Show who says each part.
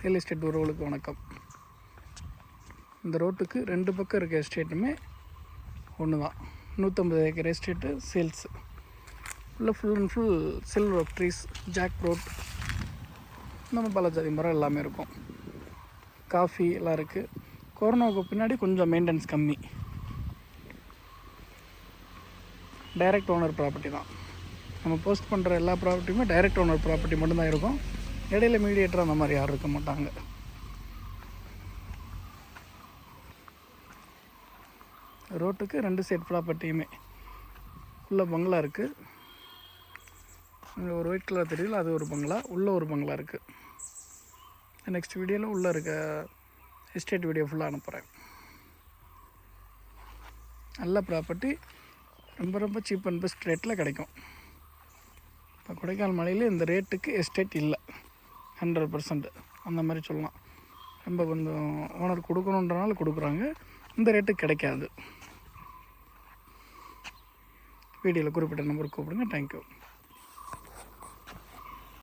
Speaker 1: Real estate உறவுகளுக்கு வணக்கம். இந்த ரோட்டுக்கு 2 பக்கம் இருக்க எஸ்டேட்டுமே ஒன்று தான். 150 acre estate sales. Full and full silver oak trees, jackfruit, நம்ம பலஜாதி மரம் எல்லாமே இருக்கும். காஃபி எல்லாம் இருக்குது. கொரோனாவுக்கு பின்னாடி கொஞ்சம் மெயின்டெனன்ஸ் கம்மி. டைரக்ட் ஓனர் ப்ராப்பர்ட்டி தான். நம்ம போஸ்ட் பண்ணுற எல்லா ப்ராப்பர்ட்டியுமே டைரக்ட் ஓனர் ப்ராப்பர்ட்டி மட்டும்தான் இருக்கும். இடையில மீடியேட்டர் அந்த மாதிரி யாரும் இருக்க மாட்டாங்க. ரோட்டுக்கு 2 சைட் ப்ராப்பர்ட்டியுமே உள்ள பங்களா இருக்குது. இங்கே ஒரு ஒயிட் கலர் தெரியல, அது ஒரு பங்களா. உள்ளே ஒரு பங்களா இருக்குது. நெக்ஸ்ட் வீடியோவில் உள்ளே இருக்க எஸ்டேட் வீடியோ ஃபுல்லாக அனுப்புகிறேன். நல்ல ப்ராப்பர்ட்டி, ரொம்ப சீப் அண்ட் பெஸ்ட் ரேட்டில் கிடைக்கும். இப்போ கொடைக்கானல் மலையில் இந்த ரேட்டுக்கு எஸ்டேட் இல்லை. 100% அந்த மாதிரி சொல்லலாம். ரொம்ப கொஞ்சம் ஓனர் கொடுக்கணுன்றனால கொடுக்குறாங்க. இந்த ரேட்டுக்கு கிடைக்காது. வீடியோவில் குறிப்பிட்ட நம்பருக்கு கூப்பிடுங்க. தேங்க்யூ.